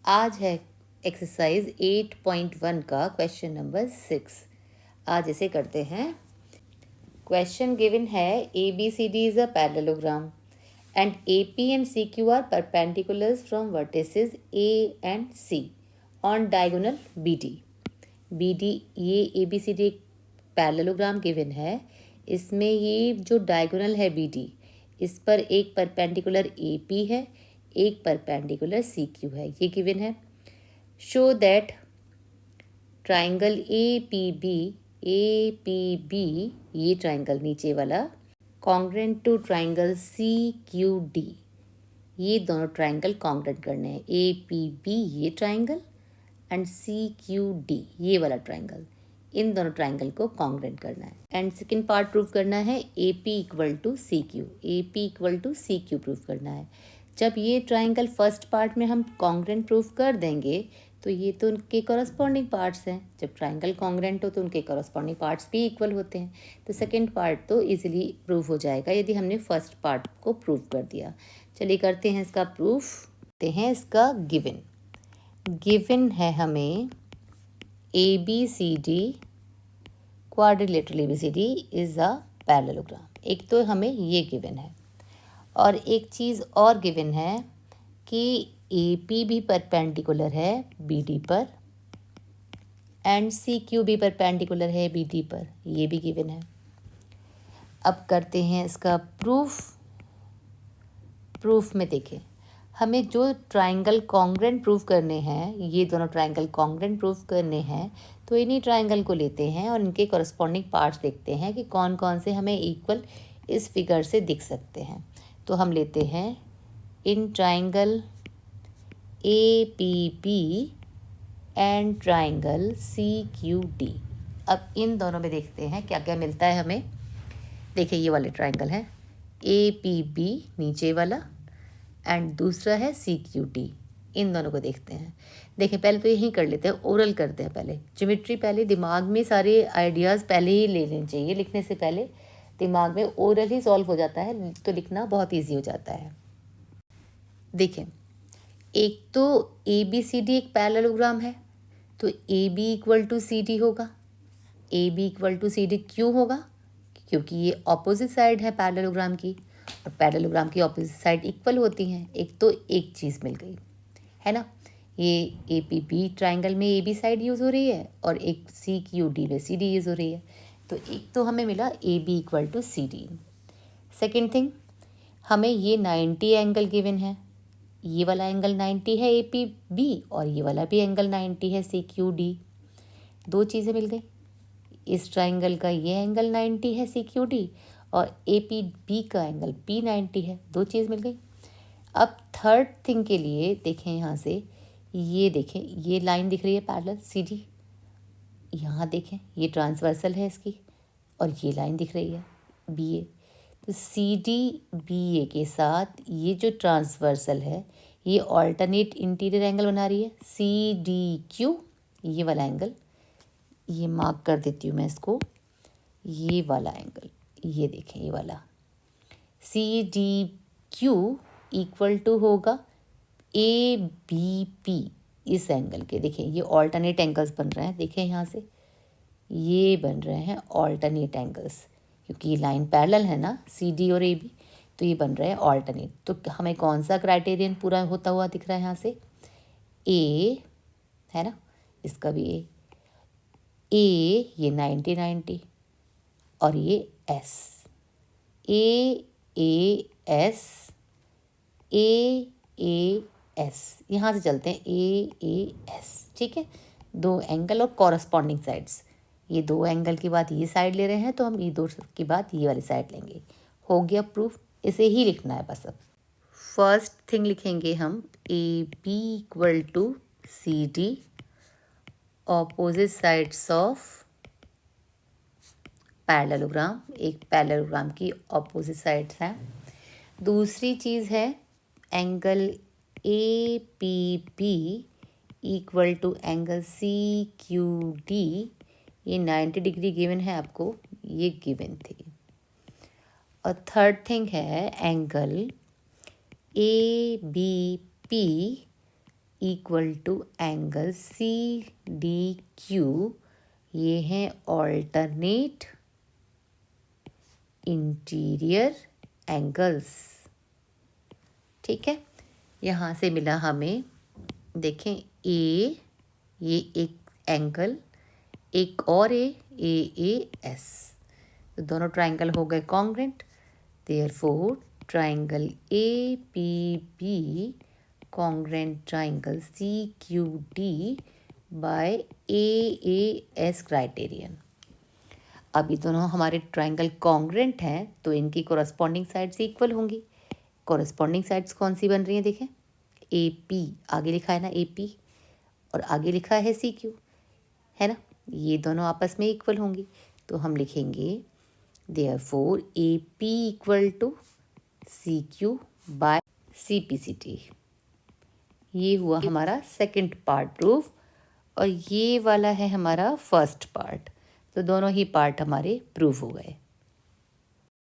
आज है एक्सरसाइज 8.1 का क्वेश्चन नंबर 6। आज इसे करते हैं। क्वेश्चन गिवन है A B C D is a parallelogram and A P and C Q are perpendiculars from vertices A and C on diagonal B D. ये A B C D एक parallelogram given है। इसमें ये जो diagonal है B D, इस पर एक परपेंडिकुलर ए पी है, एक परपेंडिकुलर सी क्यू है, ये गिवन है। Show that triangle A P B, ये ट्राइंगल नीचे वाला, congruent to triangle C Q D, ये दोनों ट्राइंगल कॉन्ग्रेंट करने हैं। ए पी बी ये triangle and C Q D ये वाला ट्राइंगल, इन दोनों ट्राइंगल को कॉन्ग्रेंट करना है। एंड सेकेंड पार्ट प्रूव करना है A P equal to C Q, A P equal to C Q prove करना है। जब ये ट्राइंगल फर्स्ट पार्ट में हम कॉन्ग्रेंट प्रूव कर देंगे तो ये तो उनके कॉरस्पॉन्डिंग पार्ट्स हैं। जब ट्राइंगल कॉन्ग्रेंट हो तो उनके कॉरस्पॉन्डिंग पार्ट्स भी इक्वल होते हैं। तो सेकेंड पार्ट तो इजीली प्रूव हो जाएगा यदि हमने फर्स्ट पार्ट को प्रूव कर दिया। चलिए करते हैं इसका प्रूफ। करते हैं इसका गिवन है हमें A B C D, quadrilateral A B C D is a parallelogram. एक तो हमें ये गिवन है और एक चीज़ और गिवन है कि ए पी भी परपेंडिकुलर है बी डी पर एंड सी क्यू भी परपेंडिकुलर है बी डी पर, ये भी गिवन है। अब करते हैं इसका प्रूफ में देखें हमें जो ट्राइंगल कॉन्ग्रेंट प्रूफ करने हैं, ये दोनों ट्राइंगल कॉन्ग्रेंट प्रूफ करने हैं, तो इन्हीं ट्राइंगल को लेते हैं और इनके कॉरस्पॉन्डिंग पार्ट्स देखते हैं कि कौन कौन से हमें इक्वल इस फिगर से दिख सकते हैं। तो हम लेते हैं in triangle A P B and triangle C Q D. अब इन दोनों में देखते हैं क्या क्या मिलता है हमें। देखिए ये वाले ट्राइंगल हैं ए पी बी नीचे वाला एंड दूसरा है सी क्यू डी। इन दोनों को देखते हैं। देखिए पहले तो यही कर लेते हैं, ओरल करते हैं। पहले ज्योमेट्री, पहले दिमाग में सारे आइडियाज़ पहले ही ले लेने चाहिए। लिखने से पहले दिमाग में ओरल ही सॉल्व हो जाता है तो लिखना बहुत ईजी हो जाता है। देखें एक तो ए बी सी डी एक पैरेललोग्राम है तो A B equal to C D होगा, A B equal to C D क्यों होगा? क्योंकि ये ऑपोजिट साइड है पैरेललोग्राम की और पैरेललोग्राम की ऑपोजिट साइड इक्वल होती हैं। एक तो एक चीज़ मिल गई है ना। ये ए पी बी ट्राइंगल में ए बी साइड यूज़ हो रही है और एक सी क्यू डी में सी डी यूज़ हो रही है। तो एक तो हमें मिला A B equal to C D. Second thing, हमें ये 90 एंगल गिवन है। ये वाला एंगल 90 है ए पी बी और ये वाला भी एंगल 90 है सी क्यू डी। दो चीज़ें मिल गई। इस ट्राइंगल का ये एंगल 90 है सी क्यू डी और ए पी बी का एंगल पी 90 है, दो चीज़ मिल गई। अब थर्ड थिंग के लिए देखें यहाँ से, ये देखें ये लाइन दिख रही है पैरेलल सी डी, यहाँ देखें ये ट्रांसवर्सल है इसकी और ये लाइन दिख रही है बी ए। तो सी डी बी ए के साथ ये जो ट्रांसवर्सल है ये ऑल्टरनेट इंटीरियर एंगल बना रही है सी डी क्यू। ये वाला एंगल ये मार्क कर देती हूँ मैं इसको, ये वाला एंगल ये देखें ये वाला C D Q equal to होगा ए बी पी इस एंगल के। देखें ये ऑल्टरनेट एंगल्स बन रहे हैं, देखें यहाँ से ये बन रहे हैं ऑल्टरनेट एंगल्स क्योंकि ये लाइन पैरेलल है ना सी डी और ए बी, तो ये बन रहे हैं ऑल्टरनेट। तो हमें कौन सा क्राइटेरियन पूरा होता हुआ दिख रहा है यहाँ से? ए है ना, इसका भी ए ये 90 और ये S, A S A S, यहाँ से चलते हैं ए एस। ठीक है, दो एंगल और कॉरस्पॉन्डिंग साइड्स, ये दो एंगल की बात ये साइड ले रहे हैं तो हम ये दो की बात ये वाली साइड लेंगे। हो गया प्रूफ, इसे ही लिखना है बस। अब फर्स्ट थिंग लिखेंगे हम A B equal to C D, opposite sides of parallelogram, एक पैरेललोग्राम की ऑपोजिट साइड्स हैं। दूसरी चीज़ है angle A P B equal to angle C Q D, ये 90 डिग्री गिवन है आपको, ये गिवन थी। और थर्ड थिंग है angle A B P equal to angle C D Q, ये हैं ऑल्टरनेट इंटीरियर एंगल्स। ठीक है, यहाँ से मिला हमें, देखें ए, ये एक एंगल, एक और ए एस, तो दोनों ट्राइंगल हो गए congruent. Therefore triangle A P B congruent triangle C Q D by A S criterion. अब ये दोनों हमारे ट्राइंगल कॉन्ग्रेंट हैं, तो इनकी कोरस्पॉन्डिंग साइड्स इक्वल होंगी। कोरस्पॉन्डिंग साइड्स कौन सी बन रही हैं, देखें, ए पी आगे लिखा है ना, ए पी, और आगे लिखा है सी क्यू, है ना, ये दोनों आपस में इक्वल होंगी। तो हम लिखेंगे therefore A P equal to C Q by C P C T. ये हुआ हमारा सेकंड पार्ट प्रूफ, और ये वाला है हमारा फर्स्ट पार्ट। तो दोनों ही पार्ट हमारे प्रूफ हो गए।